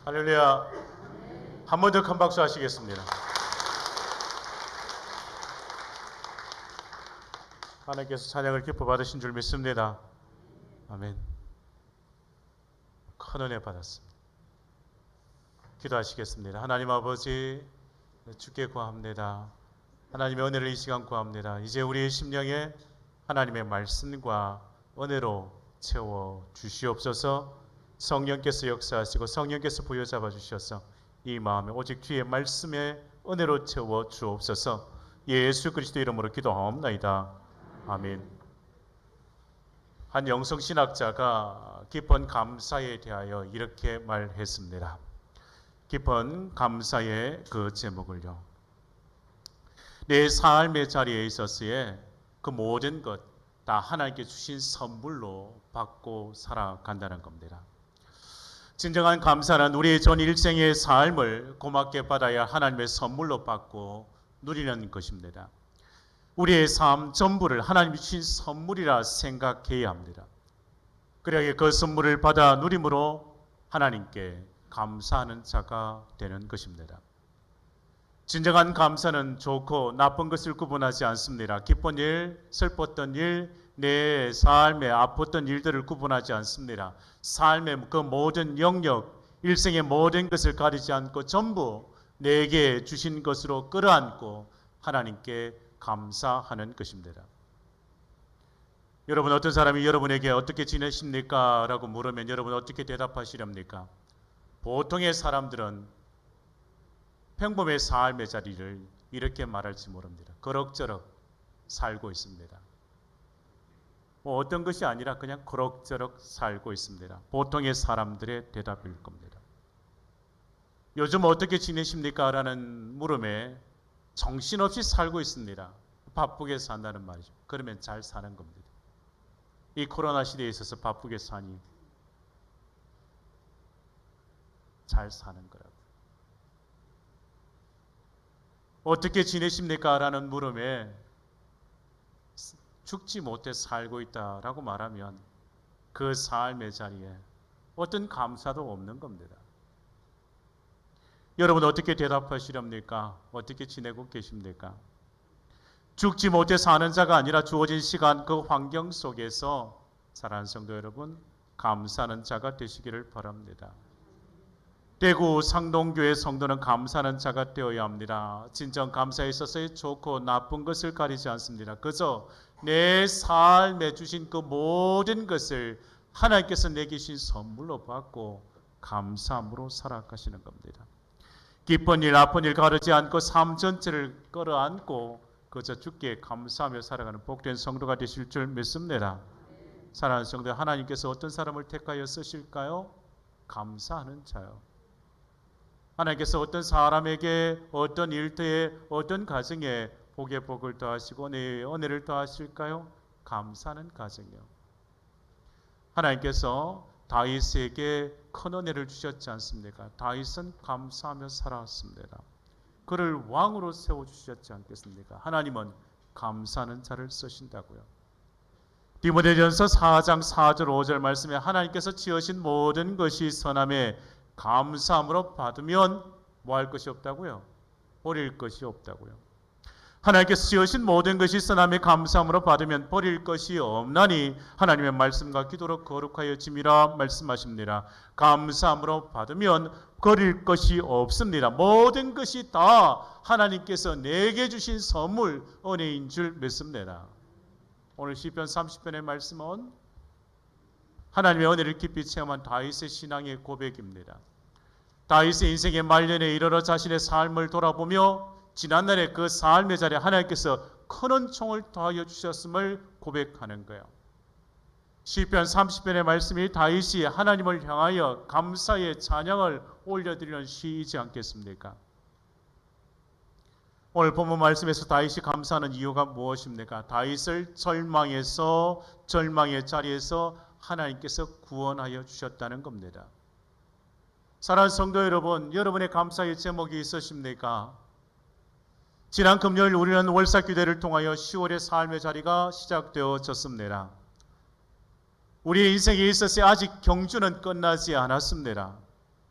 할렐루야. 한 번 더 큰 박수 하시겠습니다. 하나님께서 찬양을 기뻐 받으신 줄 믿습니다. 아멘. 큰 은혜 받았습니다. 기도하시겠습니다. 하나님 아버지, 주께 구합니다. 하나님의 은혜를 이 시간 구합니다. 이제 우리의 심령에 하나님의 말씀과 은혜로 채워 주시옵소서. 성령께서 역사하시고 성령께서 부여잡아 주셔서 이 마음에 오직 주의 말씀의 은혜로 채워 주옵소서. 예수 그리스도 이름으로 기도하옵나이다. 아멘. 한 영성신학자가 깊은 감사에 대하여 이렇게 말했습니다. 깊은 감사의 그 제목을요, 내 삶의 자리에 있어서의 그 모든 것 다 하나님께 주신 선물로 받고 살아간다는 겁니다. 진정한 감사는 우리의 전 일생의 삶을 고맙게 받아야 하나님의 선물로 받고 누리는 것입니다. 우리의 삶 전부를 하나님이 주신 선물이라 생각해야 합니다. 그래야 그 선물을 받아 누림으로 하나님께 감사하는 자가 되는 것입니다. 진정한 감사는 좋고 나쁜 것을 구분하지 않습니다. 기쁜 일, 슬펐던 일, 내 삶에 아팠던 일들을 구분하지 않습니다. 삶의 그 모든 영역, 일생의 모든 것을 가리지 않고 전부 내게 주신 것으로 끌어안고 하나님께 감사하는 것입니다. 여러분, 어떤 사람이 여러분에게 어떻게 지내십니까? 라고 물으면 여러분 어떻게 대답하시렵니까? 보통의 사람들은 평범의 삶의 자리를 이렇게 말할지 모릅니다. 그럭저럭 살고 있습니다. 어떤 것이 아니라 그냥 그럭저럭 살고 있습니다. 보통의 사람들의 대답일 겁니다. 요즘 어떻게 지내십니까? 라는 물음에 정신없이 살고 있습니다. 바쁘게 산다는 말이죠. 그러면 잘 사는 겁니다. 이 코로나 시대에 있어서 바쁘게 사니 잘 사는 거라고. 어떻게 지내십니까? 라는 물음에 죽지 못해 살고 있다라고 말하면 그 삶의 자리에 어떤 감사도 없는 겁니다. 여러분 어떻게 대답하시렵니까? 어떻게 지내고 계십니까? 죽지 못해 사는 자가 아니라 주어진 시간 그 환경 속에서 사랑하는 성도 여러분, 감사하는 자가 되시기를 바랍니다. 대구 상동교회 성도는 감사하는 자가 되어야 합니다. 진정 감사에 있어서 좋고 나쁜 것을 가리지 않습니다. 그저 내 삶에 주신 그 모든 것을 하나님께서 내게 주신 선물로 받고 감사함으로 살아가시는 겁니다. 기쁜 일, 아픈 일 가르지 않고 삶 전체를 끌어안고 그저 주께 감사하며 살아가는 복된 성도가 되실 줄 믿습니다. 사랑하는 성도, 하나님께서 어떤 사람을 택하여 쓰실까요? 감사하는 자요. 하나님께서 어떤 사람에게 어떤 일터에 어떤 가정에 복의 복을 더하시고 은혜를 더하실까요? 감사하는 가정이요. 하나님께서 다윗에게 큰 은혜를 주셨지 않습니까? 다윗은 감사하며 살아왔습니다. 그를 왕으로 세워주셨지 않겠습니까? 하나님은 감사하는 자를 쓰신다고요. 디모데전서 4장 4절 5절 말씀에 하나님께서 지으신 모든 것이 선함에 감사함으로 받으면 뭐 할 것이 없다고요? 버릴 것이 없다고요. 하나님께서 지으신 모든 것이 선함에 감사함으로 받으면 버릴 것이 없나니 하나님의 말씀과 기도로 거룩하여 짐이라 말씀하십니다. 감사함으로 받으면 버릴 것이 없습니다. 모든 것이 다 하나님께서 내게 주신 선물, 은혜인 줄 믿습니다. 오늘 시편 30편의 말씀은 하나님의 은혜를 깊이 체험한 다윗의 신앙의 고백입니다. 다윗의 인생의 말년에 이르러 자신의 삶을 돌아보며 지난날의 그 삶의 자리에 하나님께서 큰 은총을 더하여 주셨음을 고백하는 거예요. 시편 30편의 말씀이 다윗이 하나님을 향하여 감사의 찬양을 올려드리는 시이지 않겠습니까? 오늘 본문 말씀에서 다윗이 감사하는 이유가 무엇입니까? 다윗을 절망의 자리에서 하나님께서 구원하여 주셨다는 겁니다. 사랑하는 성도 여러분, 여러분의 감사의 제목이 있으십니까? 지난 금요일 우리는 월삭기도를 통하여 10월의 삶의 자리가 시작되어졌습니다. 우리의 인생에 있어서 아직 경주는 끝나지 않았습니다.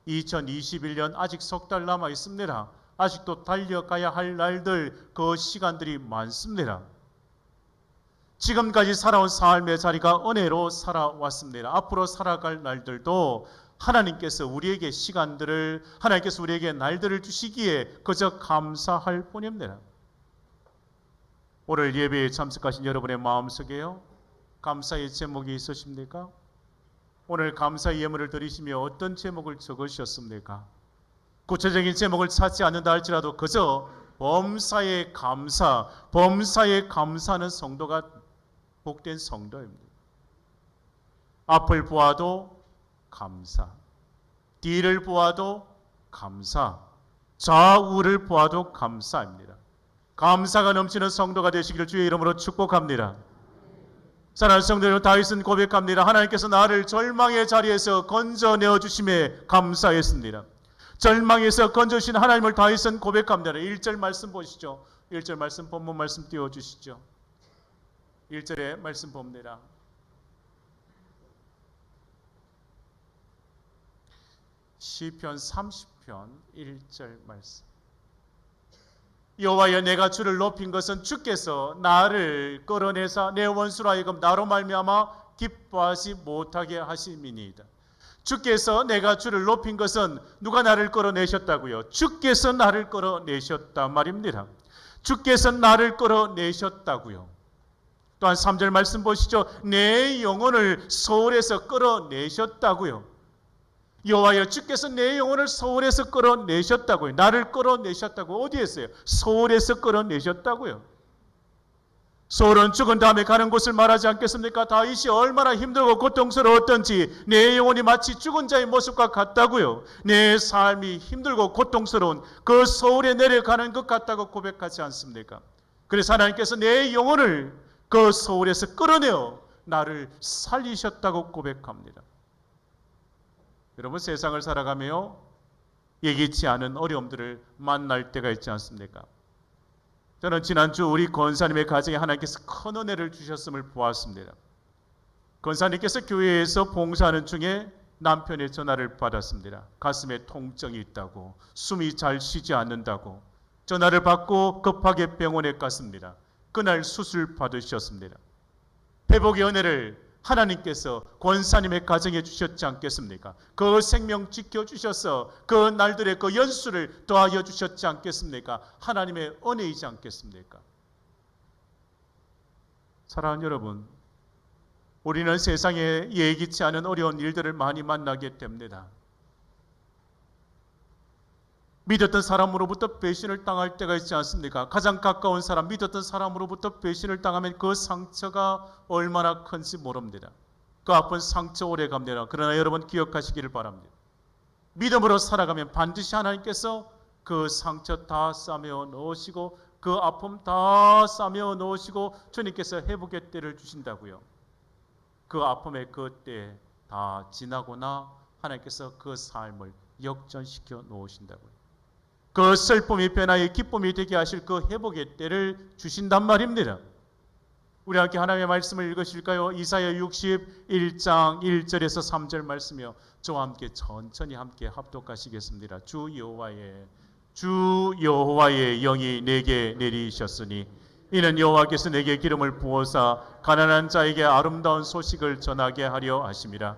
2021년 아직 석 달 남아 있습니다. 아직도 달려가야 할 날들, 그 시간들이 많습니다. 지금까지 살아온 삶의 자리가 은혜로 살아왔습니다. 앞으로 살아갈 날들도 하나님께서 우리에게 시간들을, 하나님께서 우리에게 날들을 주시기에 그저 감사할 뿐입니다. 오늘 예배에 참석하신 여러분의 마음속에요, 감사의 제목이 있으십니까? 오늘 감사의 예물을 드리시며 어떤 제목을 적으셨습니까? 구체적인 제목을 찾지 않는다 할지라도 그저 범사에 감사하는 성도가 복된 성도입니다. 앞을 보아도 감사, 뒤를 보아도 감사, 좌우를 보아도 감사입니다. 감사가 넘치는 성도가 되시기를 주의 이름으로 축복합니다. 사랑하는 성도 여러분, 다윗은 고백합니다. 하나님께서 나를 절망의 자리에서 건져내어 주심에 감사했습니다. 절망에서 건져주신 하나님을 다윗은 고백합니다. 1절 말씀 보시죠. 1절 말씀, 본문 말씀 띄워주시죠. 1절의 말씀 봅니다. 시편 30편 1절 말씀. 여호와여, 내가 주를 높인 것은 주께서 나를 끌어내사 내 원수로 하여금 나로 말미암아 기뻐하지 못하게 하심이니이다. 주께서, 내가 주를 높인 것은 누가 나를 끌어내셨다고요? 주께서 나를 끌어내셨단 말입니다. 주께서 나를 끌어내셨다고요. 또한 3절 말씀 보시죠. 내 영혼을 소홀에서 끌어내셨다고요. 여호와여, 주께서 내 영혼을 소홀에서 끌어내셨다고요. 나를 끌어내셨다고. 어디에서요? 소홀에서 끌어내셨다고요. 소홀은 죽은 다음에 가는 곳을 말하지 않겠습니까? 다윗이 얼마나 힘들고 고통스러웠던지 내 영혼이 마치 죽은 자의 모습과 같다고요. 내 삶이 힘들고 고통스러운 그 소홀에 내려가는 것 같다고 고백하지 않습니까? 그래서 하나님께서 내 영혼을 그 소홀에서 끌어내어 나를 살리셨다고 고백합니다. 여러분, 세상을 살아가며 예기치 않은 어려움들을 만날 때가 있지 않습니까? 저는 지난주 우리 권사님의 가정에 하나님께서 큰 은혜를 주셨음을 보았습니다. 권사님께서 교회에서 봉사하는 중에 남편의 전화를 받았습니다. 가슴에 통증이 있다고, 숨이 잘 쉬지 않는다고 전화를 받고 급하게 병원에 갔습니다. 그날 수술 받으셨습니다. 회복의 은혜를 하나님께서 권사님의 가정에 주셨지 않겠습니까? 그 생명 지켜주셔서 그 날들의 그 연수를 더하여 주셨지 않겠습니까? 하나님의 은혜이지 않겠습니까? 사랑하는 여러분, 우리는 세상에 예기치 않은 어려운 일들을 많이 만나게 됩니다. 믿었던 사람으로부터 배신을 당할 때가 있지 않습니까? 가장 가까운 사람, 믿었던 사람으로부터 배신을 당하면 그 상처가 얼마나 큰지 모릅니다. 그 아픈 상처 오래 갑니다. 그러나 여러분 기억하시기를 바랍니다. 믿음으로 살아가면 반드시 하나님께서 그 상처 다 싸매어 넣으시고 그 아픔 다 싸매어 넣으시고 주님께서 회복의 때를 주신다고요. 그 아픔의 그 때 다 지나고나 하나님께서 그 삶을 역전시켜 놓으신다고요. 그 슬픔이 변화의 기쁨이 되게 하실 그 회복의 때를 주신단 말입니다. 우리 함께 하나님의 말씀을 읽으실까요? 이사야 61장 1절에서 3절 말씀이요. 저와 함께 천천히 함께 합독하시겠습니다. 주 여호와의 영이 내게 내리셨으니 이는 여호와께서 내게 기름을 부어사 가난한 자에게 아름다운 소식을 전하게 하려 하심이라.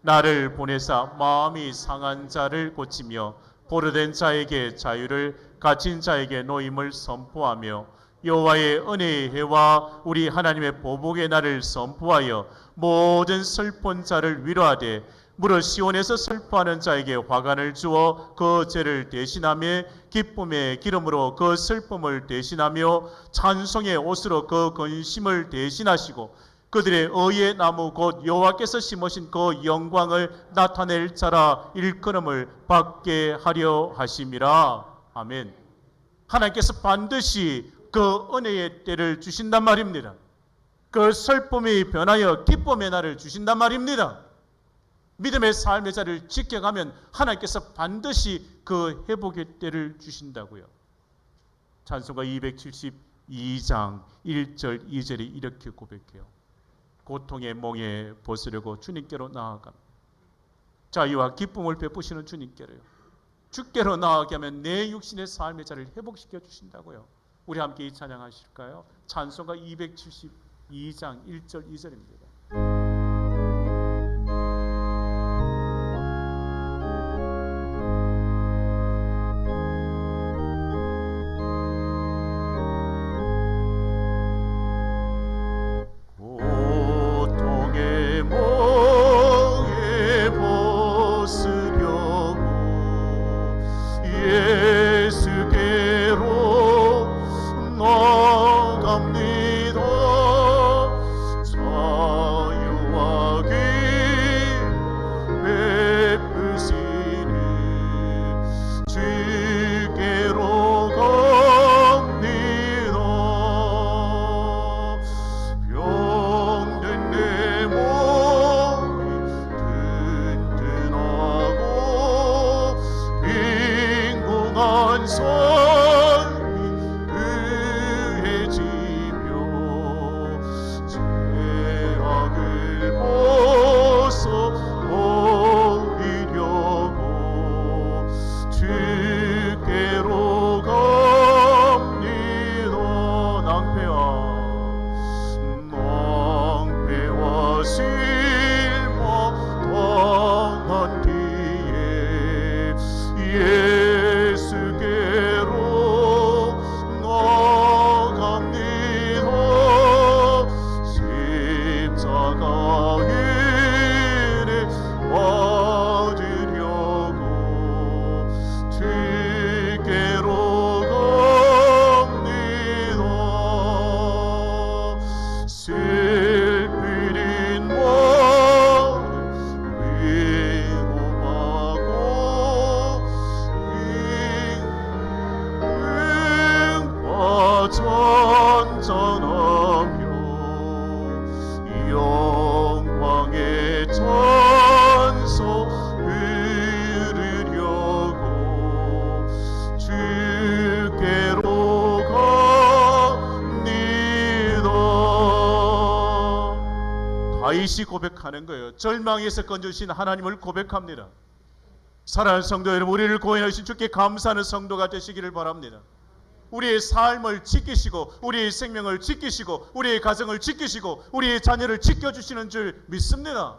나를 보내사 마음이 상한 자를 고치며 보르된 자에게 자유를, 갇힌 자에게 노임을 선포하며 여호와의 은혜의 해와 우리 하나님의 보복의 날을 선포하여 모든 슬픈 자를 위로하되 무릇 시온에서 슬퍼하는 자에게 화관을 주어 그 죄를 대신하며 기쁨의 기름으로 그 슬픔을 대신하며 찬송의 옷으로 그 근심을 대신하시고 그들의 의의 나무 곧 여호와께서 심으신 그 영광을 나타낼 자라 일컬음을 받게 하려 하심이라. 아멘. 하나님께서 반드시 그 은혜의 때를 주신단 말입니다. 그 슬픔이 변하여 기쁨의 날을 주신단 말입니다. 믿음의 삶의 자리를 지켜가면 하나님께서 반드시 그 회복의 때를 주신다고요. 찬송가 272장 1절 2절이 이렇게 고백해요. 고통의 몽에 벗으려고 주님께로 나아갑니다. 자유와 기쁨을 베푸시는 주님께로요. 주께로 나아가게 하면 내 육신의 삶의 자리를 회복시켜 주신다고요. 우리 함께 이 찬양하실까요? 찬송가 272장 1절 2절입니다. 다윗이 고백하는 거예요. 절망에서 건져주신 하나님을 고백합니다. 사랑하는 성도 여러분, 우리를 구원하신 주께 감사하는 성도가 되시기를 바랍니다. 우리의 삶을 지키시고 우리의 생명을 지키시고 우리의 가정을 지키시고 우리의 자녀를 지켜주시는 줄 믿습니다.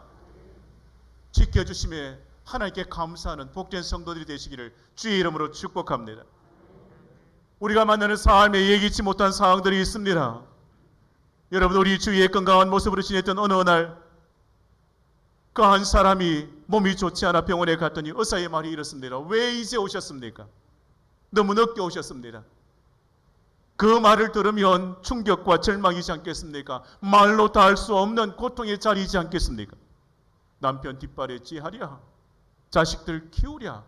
지켜주심에 하나님께 감사하는 복된 성도들이 되시기를 주의 이름으로 축복합니다. 우리가 만나는 삶에 예기치 못한 상황들이 있습니다. 여러분, 우리 주위에 건강한 모습으로 지냈던 어느 날 그 한 사람이 몸이 좋지 않아 병원에 갔더니 의사의 말이 이렇습니다. 왜 이제 오셨습니까? 너무 늦게 오셨습니다. 그 말을 들으면 충격과 절망이지 않겠습니까? 말로 다 할 수 없는 고통의 자리이지 않겠습니까? 남편 뒷발에 찌하랴, 자식들 키우랴,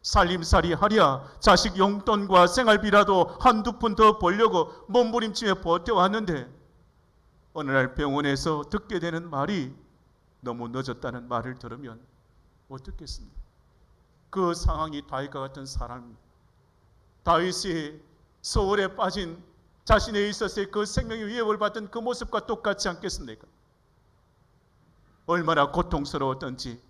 살림살이 하랴, 자식 용돈과 생활비라도 한두 푼 더 벌려고 몸부림치며 버텨왔는데 어느 날 병원에서 듣게 되는 말이 너무 늦었다는 말을 들으면 어떻겠습니까? 그 상황이 다윗과 같은 사람입니다. 다윗이 소홀에 빠진 자신에 있어서의 그 생명의 위협을 받던 그 모습과 똑같지 않겠습니까? 얼마나 고통스러웠던지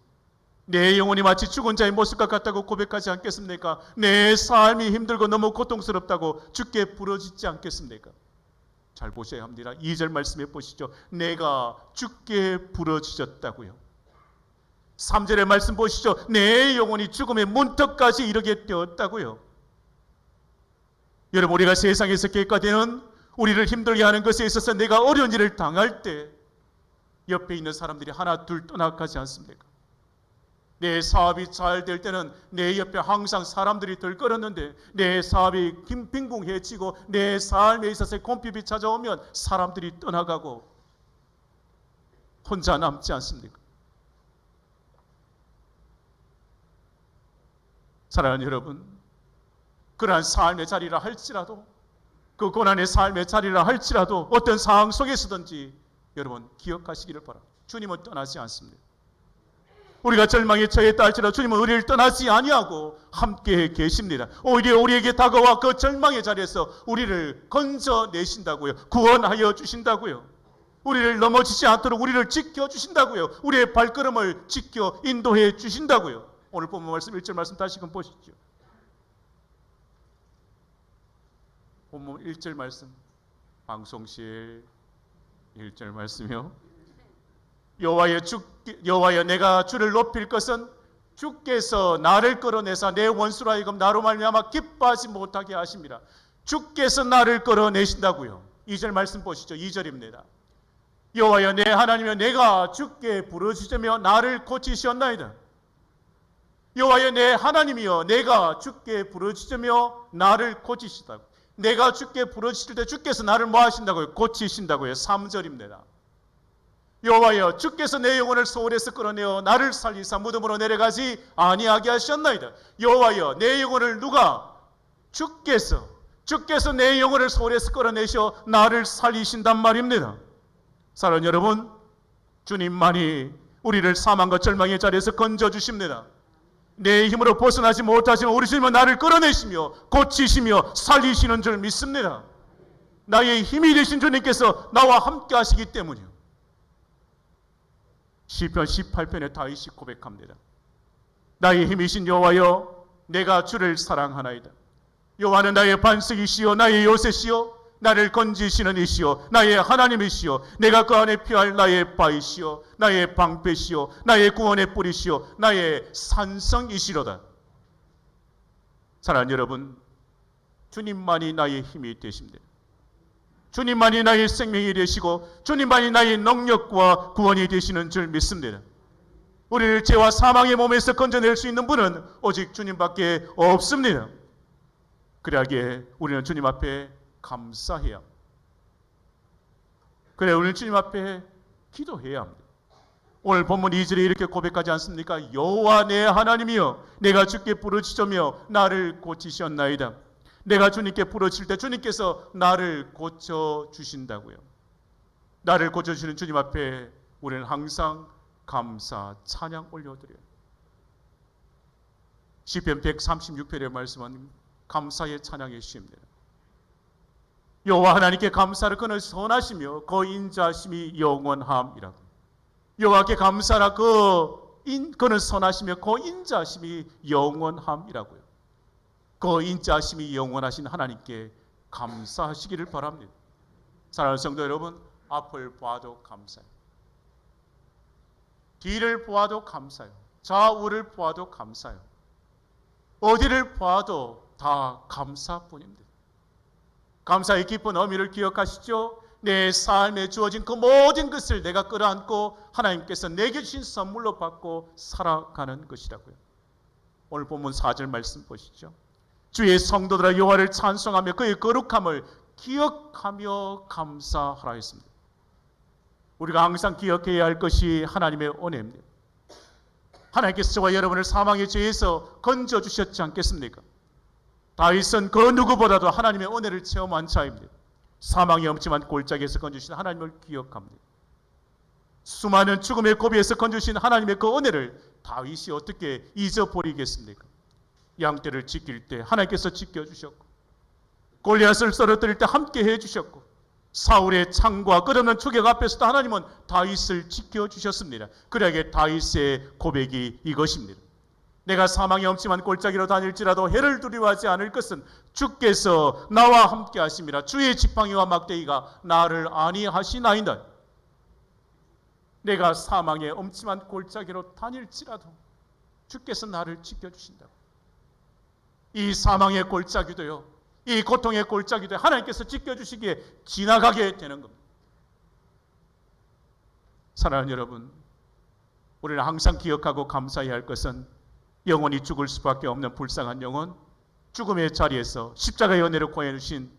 내 영혼이 마치 죽은 자의 모습과 같다고 고백하지 않겠습니까? 내 삶이 힘들고 너무 고통스럽다고 주께 부르짖지 않겠습니까? 잘 보셔야 합니다. 2절 말씀해 보시죠. 내가 주께 부르짖었다고요. 3절의 말씀 보시죠. 내 영혼이 죽음의 문턱까지 이르게 되었다고요. 여러분, 우리가 세상에서 객과되는 우리를 힘들게 하는 것에 있어서 내가 어려운 일을 당할 때 옆에 있는 사람들이 하나 둘 떠나가지 않습니까? 내 사업이 잘 될 때는 내 옆에 항상 사람들이 들끓었는데 내 사업이 빈궁해지고 내 삶에 있어서 곰핍이 찾아오면 사람들이 떠나가고 혼자 남지 않습니까? 사랑하는 여러분, 그러한 삶의 자리라 할지라도 그 고난의 삶의 자리라 할지라도 어떤 상황 속에서든지 여러분 기억하시기를 바랍니다. 주님은 떠나지 않습니다. 우리가 절망에 처했다 할지라도 주님은 우리를 떠나지 아니하고 함께 계십니다. 오히려 우리에게 다가와 그 절망의 자리에서 우리를 건져내신다고요. 구원하여 주신다고요. 우리를 넘어지지 않도록 우리를 지켜주신다고요. 우리의 발걸음을 지켜 인도해 주신다고요. 오늘 본문 말씀 1절 말씀 다시금 보시죠. 본문 1절 말씀 방송실 1절 말씀이요. 여호와여 내가 주를 높일 것은 주께서 나를 끌어내사 내 원수로 하여금 나로 말미암아 기뻐하지 못하게 하심이라. 주께서 나를 끌어내신다고요. 2절 말씀 보시죠. 2절입니다. 여호와여 내 하나님이여 내가 주께 부르짖으며 나를 고치시었나이다. 여호와여 내 하나님이여 내가 주께 부르짖으며 나를 고치시다고. 내가 주께 부르짖을 때 주께서 나를 뭐 하신다고요? 고치신다고요. 3절입니다. 여호와여 주께서 내 영혼을 소홀에서 끌어내어 나를 살리사 무덤으로 내려가지 아니하게 하셨나이다. 여호와여 내 영혼을 누가? 주께서 내 영혼을 소홀에서 끌어내셔 나를 살리신단 말입니다. 사랑하는 여러분, 주님만이 우리를 사망과 절망의 자리에서 건져주십니다. 내 힘으로 벗어나지 못하지만 우리 주님은 나를 끌어내시며 고치시며 살리시는 줄 믿습니다. 나의 힘이 되신 주님께서 나와 함께 하시기 때문이요. 시편 18편에 다윗이 고백합니다. 나의 힘이신 여호와여 내가 주를 사랑하나이다. 여호와는 나의 반석이시여 나의 요새시여 나를 건지시는 이시여 나의 하나님이시여 내가 그 안에 피할 나의 바이시여 나의 방패시여 나의 구원의 뿌리시여 나의 산성이시로다. 사랑하는 여러분, 주님만이 나의 힘이 되십니다. 주님만이 나의 생명이 되시고 주님만이 나의 능력과 구원이 되시는 줄 믿습니다. 우리를 죄와 사망의 몸에서 건져낼 수 있는 분은 오직 주님밖에 없습니다. 그러기에 우리는 주님 앞에 감사해야 합니다. 그래 우리는 주님 앞에 기도해야 합니다. 오늘 본문 2절에 이렇게 고백하지 않습니까? 여호와 내 하나님이여 내가 주께 부르짖으며 나를 고치셨나이다. 내가 주님께 부르짖을 때 주님께서 나를 고쳐주신다고요. 나를 고쳐주시는 주님 앞에 우리는 항상 감사 찬양 올려드려요. 시편 136편의 말씀은 감사의 찬양의 시입니다. 여호와 하나님께 감사를 그는 선하시며 그 인자심이 영원함이라고. 여호와께 감사라 그는 선하시며 그 인자심이 영원함이라고요. 그 인자심이 영원하신 하나님께 감사하시기를 바랍니다. 사랑하는 성도 여러분, 앞을 보아도 감사해요. 뒤를 보아도 감사해요. 좌우를 보아도 감사해요. 어디를 보아도 다 감사뿐입니다. 감사의 깊은 의미를 기억하시죠? 내 삶에 주어진 그 모든 것을 내가 끌어안고 하나님께서 내게 주신 선물로 받고 살아가는 것이라고요. 오늘 본문 4절 말씀 보시죠. 주의 성도들아 여호와를 찬송하며 그의 거룩함을 기억하며 감사하라 했습니다. 우리가 항상 기억해야 할 것이 하나님의 은혜입니다. 하나님께서 저와 여러분을 사망의 죄에서 건져주셨지 않겠습니까? 다윗은 그 누구보다도 하나님의 은혜를 체험한 자입니다. 사망의 엄침한 골짜기에서 건져주신 하나님을 기억합니다. 수많은 죽음의 고비에서 건져주신 하나님의 그 은혜를 다윗이 어떻게 잊어버리겠습니까? 양떼를 지킬 때 하나님께서 지켜주셨고 골리앗을 쓰러뜨릴 때 함께 해주셨고 사울의 창과 끝없는 추격 앞에서도 하나님은 다윗을 지켜주셨습니다. 그러기에 다윗의 고백이 이것입니다. 내가 사망의 엄침한 골짜기로 다닐지라도 해를 두려워하지 않을 것은 주께서 나와 함께 하심이라. 주의 지팡이와 막대기가 나를 안위하시나이다. 내가 사망의 엄침한 골짜기로 다닐지라도 주께서 나를 지켜주신다고. 이 사망의 골짜기도요, 이 고통의 골짜기도요, 하나님께서 지켜주시기에 지나가게 되는 겁니다. 사랑하는 여러분, 우리는 항상 기억하고 감사해야 할 것은 영원히 죽을 수밖에 없는 불쌍한 영혼, 죽음의 자리에서 십자가의 은혜를 구해주신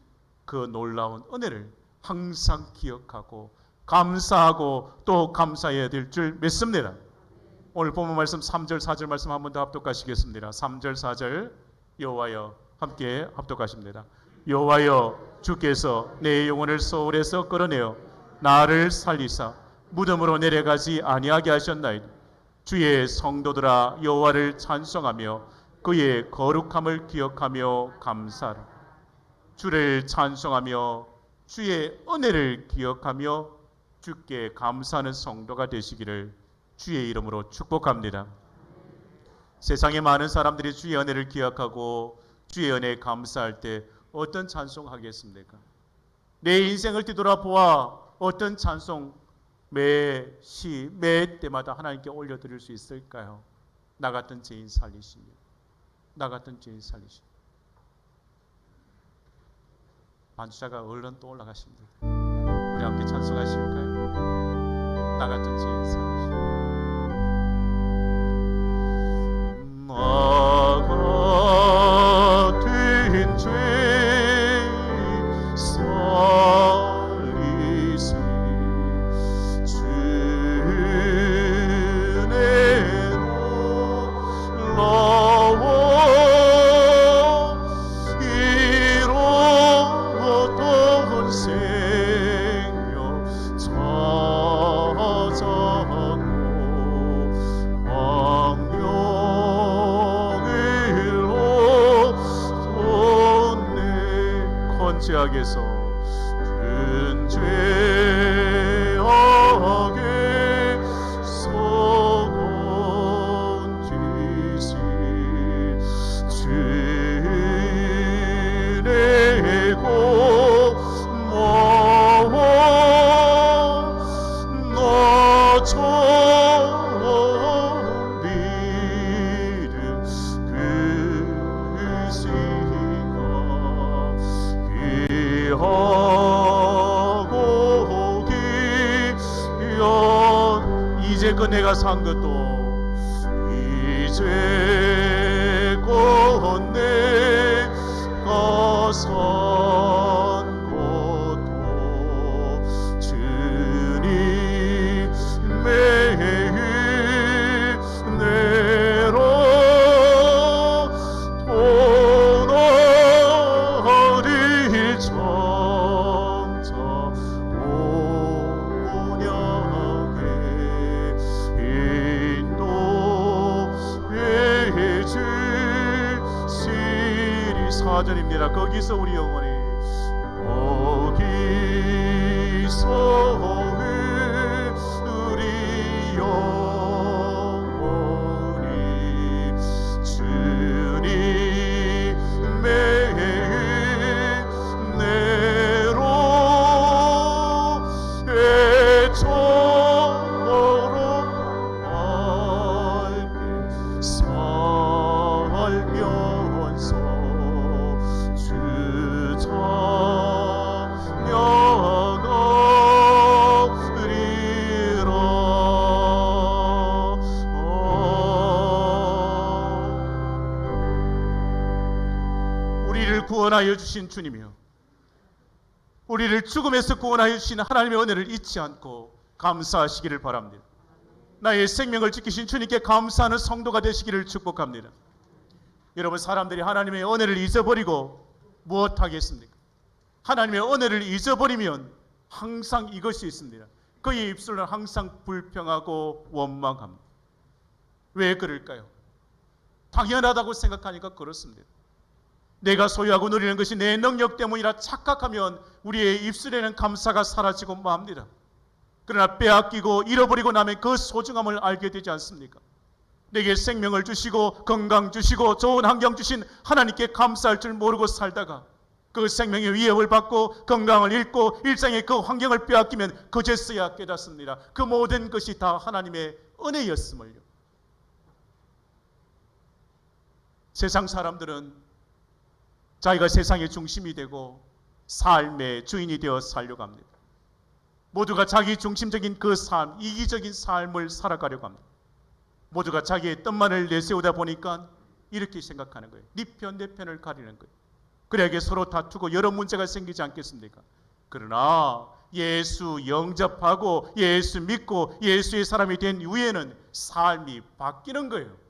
그 놀라운 은혜를 항상 기억하고 감사하고 또 감사해야 될 줄 믿습니다. 오늘 본문 말씀 3절 4절 말씀 한 번 더 합독하시겠습니다. 3절 4절 여호와여 함께 합독하십니다. 여호와여 주께서 내 영혼을 소홀에서 끌어내어 나를 살리사 무덤으로 내려가지 아니하게 하셨나이다. 주의 성도들아 여호와를 찬송하며 그의 거룩함을 기억하며 감사하라. 주를 찬송하며 주의 은혜를 기억하며 주께 감사하는 성도가 되시기를 주의 이름으로 축복합니다. 세상의 많은 사람들이 주의 은혜를 기억하고 주의 은혜에 감사할 때 어떤 찬송하겠습니까? 내 인생을 뒤돌아보아 어떤 찬송 매 때마다 하나님께 올려드릴 수 있을까요? 나 같은 죄인 살리시며, 나 같은 죄인 살리시며. 반주자가 얼른 또 올라가십니다. 우리 함께 찬송하실까요? 나 같은 죄인 살리시며. 나 같은 죄인 살리시 죄악에서 큰 죄악에서 건지시 지내고 나 처음 믿은 그 하고 기연 이제껏 내가 산 것도 이제껏 내가 산 것도 주님의 은혜로 도나를 점점 온영하게 인도해 주시리. 4절입니다. 거기서 우리 영혼이 우리 영혼이 주님의 은혜로 애처럼 밝게 살면서 주 찬양하리라. 우리를 구원하여 주신 주님이요, 우리를 죽음에서 구원하여 주신 하나님의 은혜를 잊지 않고 감사하시기를 바랍니다. 나의 생명을 지키신 주님께 감사하는 성도가 되시기를 축복합니다. 여러분, 사람들이 하나님의 은혜를 잊어버리고 무엇하겠습니까? 하나님의 은혜를 잊어버리면 항상 이것이 있습니다. 그의 입술은 항상 불평하고 원망합니다. 왜 그럴까요? 당연하다고 생각하니까 그렇습니다. 내가 소유하고 누리는 것이 내 능력 때문이라 착각하면 우리의 입술에는 감사가 사라지고 맙니다. 그러나 빼앗기고 잃어버리고 나면 그 소중함을 알게 되지 않습니까? 내게 생명을 주시고 건강 주시고 좋은 환경 주신 하나님께 감사할 줄 모르고 살다가 그 생명의 위협을 받고 건강을 잃고 일상의 그 환경을 빼앗기면 그제서야 깨닫습니다. 그 모든 것이 다 하나님의 은혜였음을요. 세상 사람들은 자기가 세상의 중심이 되고 삶의 주인이 되어 살려고 합니다. 모두가 자기 중심적인 그 삶, 이기적인 삶을 살아가려고 합니다. 모두가 자기의 뜻만을 내세우다 보니까 이렇게 생각하는 거예요. 네 편, 내 편을 가리는 거예요. 그래야 서로 다투고 여러 문제가 생기지 않겠습니까? 그러나 예수 영접하고 예수 믿고 예수의 사람이 된 후에는 삶이 바뀌는 거예요.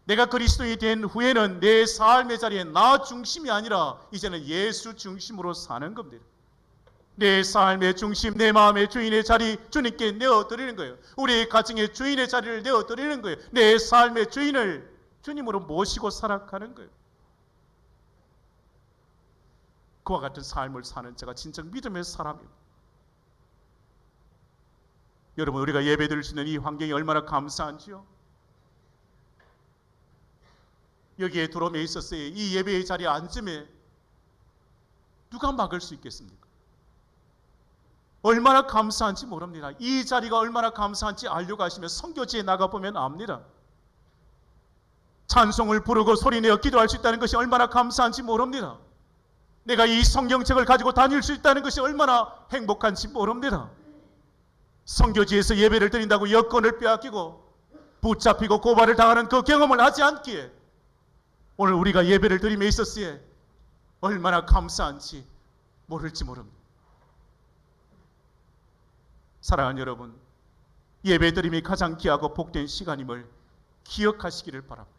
내가 그리스도인이 된 후에는 내 삶의 자리에 나 중심이 아니라 이제는 예수 중심으로 사는 겁니다. 내 삶의 중심, 내 마음의 주인의 자리 주님께 내어드리는 거예요. 우리의 가정의 주인의 자리를 내어드리는 거예요. 내 삶의 주인을 주님으로 모시고 살아가는 거예요. 그와 같은 삶을 사는 자가 진정 믿음의 사람입니다. 여러분, 우리가 예배 드릴 수 있는 이 환경이 얼마나 감사한지요. 여기에 들어오며 있었어요. 이 예배의 자리에 앉음에 누가 막을 수 있겠습니까? 얼마나 감사한지 모릅니다. 이 자리가 얼마나 감사한지 알려고 하시면 선교지에 나가보면 압니다. 찬송을 부르고 소리내어 기도할 수 있다는 것이 얼마나 감사한지 모릅니다. 내가 이 성경책을 가지고 다닐 수 있다는 것이 얼마나 행복한지 모릅니다. 선교지에서 예배를 드린다고 여권을 빼앗기고 붙잡히고 고발을 당하는 그 경험을 하지 않기에 오늘 우리가 예배를 드림에 있었기에 얼마나 감사한지 모를지 모릅니다. 사랑하는 여러분, 예배 드림이 가장 귀하고 복된 시간임을 기억하시기를 바랍니다.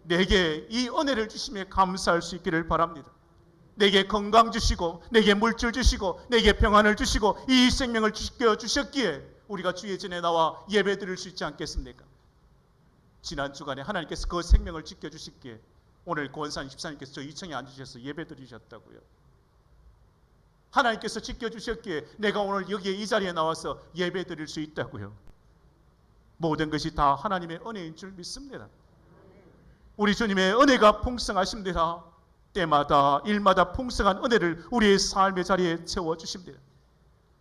내게 이 은혜를 주심에 감사할 수 있기를 바랍니다. 내게 건강 주시고 내게 물질 주시고 내게 평안을 주시고 이 생명을 주셨기에 우리가 주의 전에 나와 예배 드릴 수 있지 않겠습니까? 지난 주간에 하나님께서 그 생명을 지켜주셨기에 오늘 고원산 집사님께서 저 2층에 앉으셔서 예배 드리셨다고요. 하나님께서 지켜주셨기에 내가 오늘 여기에 이 자리에 나와서 예배 드릴 수 있다고요. 모든 것이 다 하나님의 은혜인 줄 믿습니다. 우리 주님의 은혜가 풍성하십니다. 때마다 일마다 풍성한 은혜를 우리의 삶의 자리에 채워주십니다.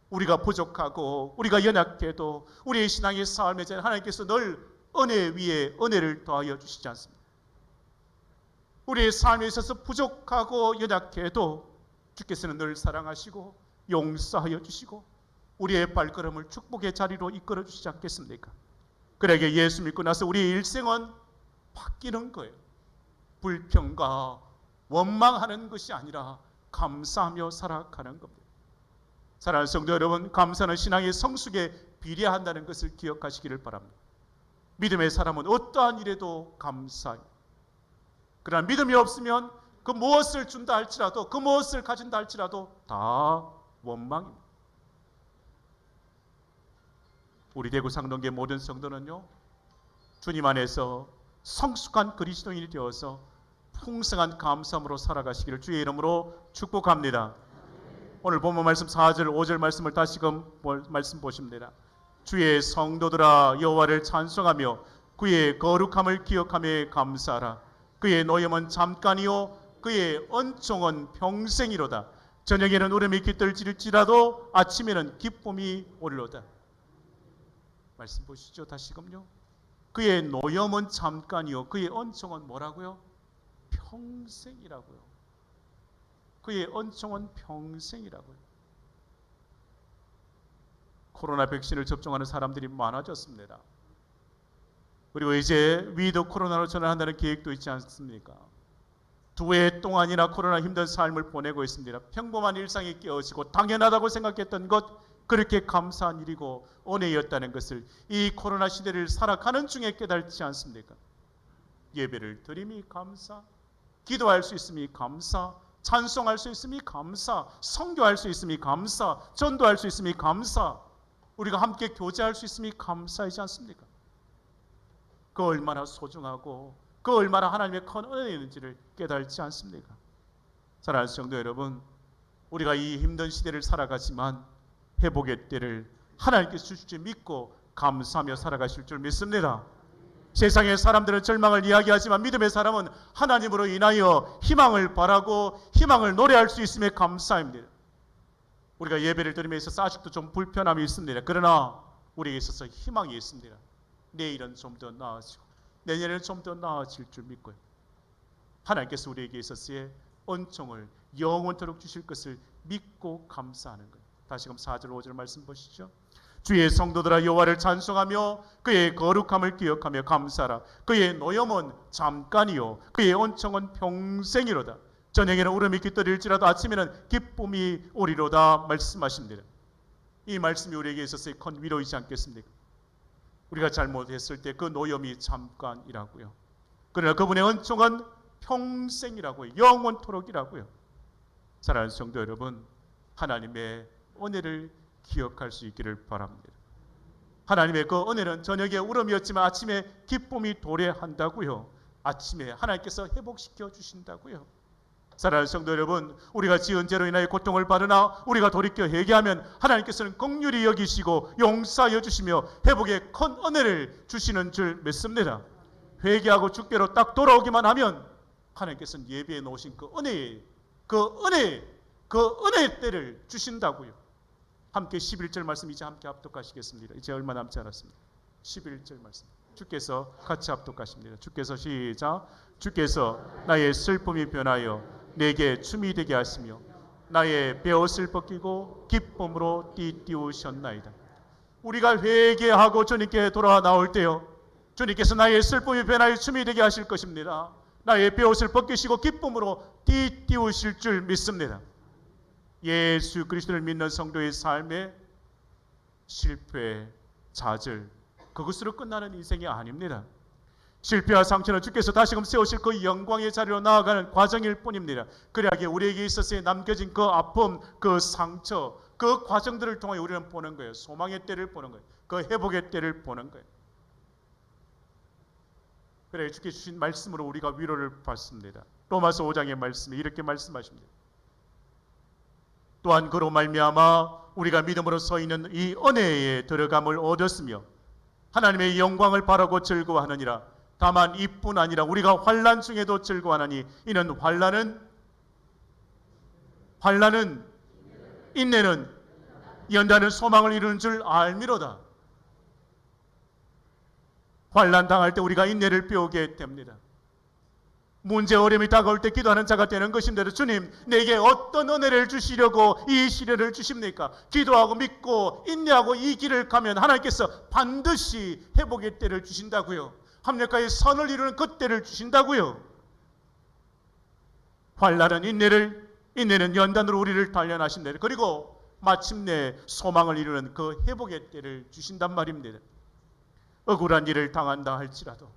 우리가 부족하고 우리가 연약해도 우리의 신앙의 삶의 자리에 하나님께서 늘 은혜 위에 은혜를 더하여 주시지 않습니다. 우리의 삶에 있어서 부족하고 연약해도 주께서는 늘 사랑하시고 용서하여 주시고 우리의 발걸음을 축복의 자리로 이끌어 주시지 않겠습니까? 그러게 예수 믿고 나서 우리의 일생은 바뀌는 거예요. 불평과 원망하는 것이 아니라 감사하며 살아가는 겁니다. 사랑하는 성도 여러분, 감사는 신앙의 성숙에 비례한다는 것을 기억하시기를 바랍니다. 믿음의 사람은 어떠한 일에도 감사해요. 그러나 믿음이 없으면 그 무엇을 준다 할지라도 그 무엇을 가진다 할지라도 다 원망입니다. 우리 대구 상동계 모든 성도는요, 주님 안에서 성숙한 그리스도인이 되어서 풍성한 감사함으로 살아가시기를 주의 이름으로 축복합니다. 오늘 본문 말씀 4절 5절 말씀을 다시금 말씀 보십니다. 주의 성도들아 여호와를 찬송하며 그의 거룩함을 기억하며 감사하라. 그의 노염은 잠깐이요 그의恩총은 평생이로다. 저녁에는 울음이 깃들질지라도 아침에는 기쁨이 오리로다. 말씀 보시죠. 다시금요. 그의 노염은 잠깐이요 그의恩총은 뭐라고요? 평생이라고요. 그의恩총은 평생이라고요. 코로나 백신을 접종하는 사람들이 많아졌습니다. 그리고 이제 위드 코로나로 전환한다는 계획도 있지 않습니까? 2해 동안이나 코로나 힘든 삶을 보내고 있습니다. 평범한 일상이 깨어지고 당연하다고 생각했던 것, 그렇게 감사한 일이고 은혜였다는 것을 이 코로나 시대를 살아가는 중에 깨달지 않습니까? 예배를 드림이 감사, 기도할 수 있음이 감사, 찬송할 수 있음이 감사, 선교할 수 있음이 감사, 전도할 수 있음이 감사, 우리가 함께 교제할 수 있음이 감사이지 않습니까? 그 얼마나 소중하고 그 얼마나 하나님의 큰 은혜인지를 깨달지 않습니까? 사랑하는 성도 여러분, 우리가 이 힘든 시대를 살아가지만 회복의 때를 하나님께서 주실 줄 믿고 감사하며 살아가실 줄 믿습니다. 세상의 사람들은 절망을 이야기하지만 믿음의 사람은 하나님으로 인하여 희망을 바라고 희망을 노래할 수 있음에 감사합니다. 우리가 예배를 드림에 있어서 아직도 좀 불편함이 있습니다. 그러나 우리에게 있어서 희망이 있습니다. 내일은 좀 더 나아지고 내년에는 좀 더 나아질 줄 믿고요. 하나님께서 우리에게 있어서의恩총을 영원토록 주실 것을 믿고 감사하는 거예요. 다시금 4절 5절 말씀 보시죠. 주의 성도들아 여호와를 찬송하며 그의 거룩함을 기억하며 감사하라. 그의 노염은 잠깐이요 그의恩총은 평생이로다. 저녁에는 울음이 깃들일지라도 아침에는 기쁨이 오리로다 말씀하십니다. 이 말씀이 우리에게 있어서의 큰 위로이지 않겠습니까? 우리가 잘못했을 때 그 노염이 잠깐이라고요. 그러나 그분의恩총은 평생이라고요. 영원토록이라고요. 사랑하는 성도 여러분, 하나님의 은혜를 기억할 수 있기를 바랍니다. 하나님의 그 은혜는 저녁에 울음이었지만 아침에 기쁨이 도래한다고요. 아침에 하나님께서 회복시켜 주신다고요. 사랑하는 성도 여러분, 우리가 지은 죄로 인하여 고통을 받으나 우리가 돌이켜 회개하면 하나님께서는 긍휼히 여기시고 용서하여 주시며 회복의 큰 은혜를 주시는 줄 믿습니다. 회개하고 주께로 딱 돌아오기만 하면 하나님께서는 예비해 놓으신 그 은혜의 때를 주신다고요. 함께 11절 말씀 이제 함께 합독하시겠습니다. 이제 얼마 남지 않았습니다. 11절 말씀 주께서 같이 합독하십니다. 주께서 시작. 주께서 나의 슬픔이 변하여 내게 춤이 되게 하시며 나의 베옷을 벗기고 기쁨으로 띠띠우셨나이다. 우리가 회개하고 주님께 돌아와 나올 때요, 주님께서 나의 슬픔이 변하여 춤이 되게 하실 것입니다. 나의 베옷을 벗기시고 기쁨으로 띠띠우실 줄 믿습니다. 예수 그리스도를 믿는 성도의 삶에 실패, 좌절, 그것으로 끝나는 인생이 아닙니다. 실패와 상처는 주께서 다시금 세우실 그 영광의 자리로 나아가는 과정일 뿐입니다. 그래야 우리에게 있어서 남겨진 그 아픔, 그 상처, 그 과정들을 통해 우리는 보는 거예요. 소망의 때를 보는 거예요. 그 회복의 때를 보는 거예요. 그래 주께 주신 말씀으로 우리가 위로를 받습니다. 로마서 5장의 말씀에 이렇게 말씀하십니다. 또한 그로 말미암아 우리가 믿음으로 서 있는 이 은혜에 들어감을 얻었으며 하나님의 영광을 바라고 즐거워하느니라. 다만 이뿐 아니라 우리가 환난 중에도 즐거워하나니 이는 환난은 인내는 연단은 소망을 이루는 줄 알미로다. 환난 당할 때 우리가 인내를 배우게 됩니다. 문제 어려움이 다가올 때 기도하는 자가 되는 것인데도 주님 내게 어떤 은혜를 주시려고 이 시련을 주십니까? 기도하고 믿고 인내하고 이 길을 가면 하나님께서 반드시 회복의 때를 주신다고요. 합력하여 선을 이루는 그 때를 주신다고요. 환난은 인내는 연단으로 우리를 단련하신다. 그리고 마침내 소망을 이루는 그 회복의 때를 주신단 말입니다. 억울한 일을 당한다 할지라도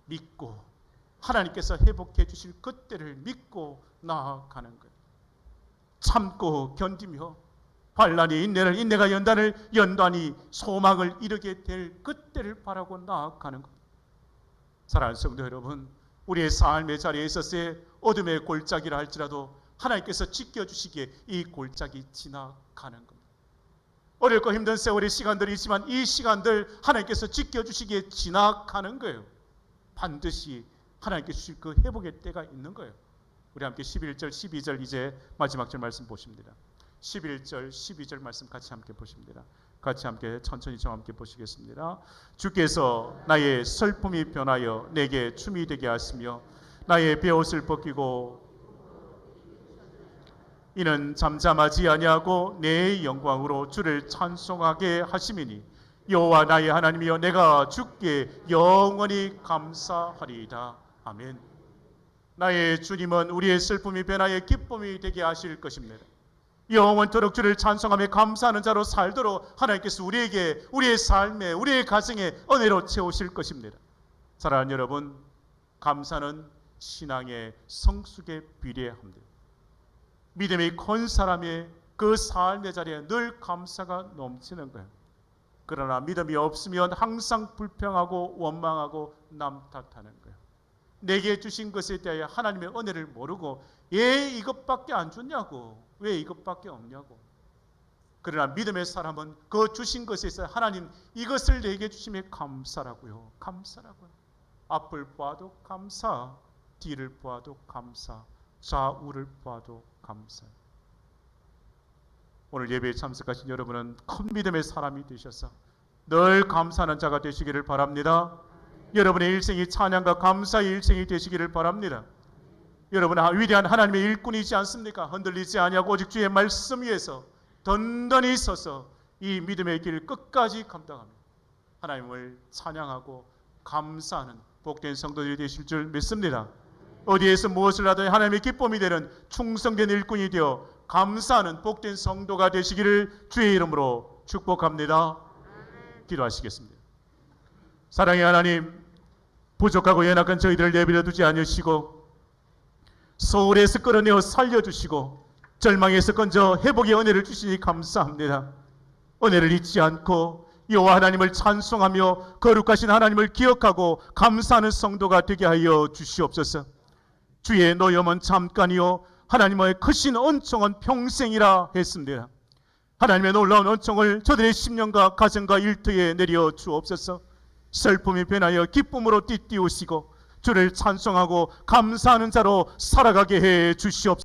믿고 하나님께서 회복해 주실 그 때를 믿고 나아가는 거예요. 참고 견디며 환난이 인내가 연단이 소망을 이루게 될 그 때를 바라고 나아가는 겁니다. 사랑하는 성도 여러분, 우리의 삶의 자리에 있어서의 어둠의 골짜기라 할지라도 하나님께서 지켜주시기에 이 골짜기 지나가는 겁니다. 어렵고 힘든 세월의 시간들이 있지만 이 시간들 하나님께서 지켜주시기에 지나가는 거예요. 반드시 하나님께 주실 그 회복의 때가 있는 거예요. 우리 함께 11절, 12절 이제 마지막 절 말씀 보십니다. 11절, 12절 말씀 같이 함께 보십니다. 같이 함께 천천히 좀 함께 보시겠습니다. 주께서 나의 슬픔이 변하여 내게 춤이 되게 하시며 나의 베옷을 벗기고 이는 잠잠하지 아니하고 내 영광으로 주를 찬송하게 하심이니 여호와 나의 하나님이여 내가 주께 영원히 감사하리이다. 아멘. 나의 주님은 우리의 슬픔이 변하여 기쁨이 되게 하실 것입니다. 영원토록 주를 찬송하며 감사하는 자로 살도록 하나님께서 우리에게 우리의 삶에 우리의 가정에 은혜로 채우실 것입니다. 사랑하는 여러분, 감사는 신앙의 성숙에 비례합니다. 믿음이 큰 사람의 그 삶의 자리에 늘 감사가 넘치는 거예요. 그러나 믿음이 없으면 항상 불평하고 원망하고 남 탓하는 거예요. 내게 주신 것에 대하여 하나님의 은혜를 모르고 왜 이것밖에 안 줬냐고, 왜 이것밖에 없냐고. 그러나 믿음의 사람은 그 주신 것에 있어 하나님 이것을 내게 주심에 감사라고요. 감사라고요. 앞을 보아도 감사, 뒤를 보아도 감사, 좌우를 보아도 감사. 오늘 예배에 참석하신 여러분은 큰 믿음의 사람이 되셔서 늘 감사하는 자가 되시기를 바랍니다. 여러분의 일생이 찬양과 감사의 일생이 되시기를 바랍니다. 여러분은 위대한 하나님의 일꾼이지 않습니까? 흔들리지 아니하고 오직 주의 말씀 위에서 든든히 서서 이 믿음의 길 끝까지 감당합니다. 하나님을 찬양하고 감사하는 복된 성도들이 되실 줄 믿습니다. 어디에서 무엇을 하든 하나님의 기쁨이 되는 충성된 일꾼이 되어 감사하는 복된 성도가 되시기를 주의 이름으로 축복합니다. 기도하시겠습니다. 사랑의 하나님, 부족하고 연약한 저희들을 내버려 두지 않으시고 소홀에서 끌어내어 살려주시고 절망에서 건져 회복의 은혜를 주시니 감사합니다. 은혜를 잊지 않고 여호와 하나님을 찬송하며 거룩하신 하나님을 기억하고 감사하는 성도가 되게 하여 주시옵소서. 주의 노염은 잠깐이요 하나님의 크신恩寵은 평생이라 했습니다. 하나님의 놀라운恩寵을 저들의 심령과 가정과 일터에 내려 주옵소서. 슬픔이 변하여 기쁨으로 띠띠우시고 주를 찬송하고 감사하는 자로 살아가게 해 주시옵소서.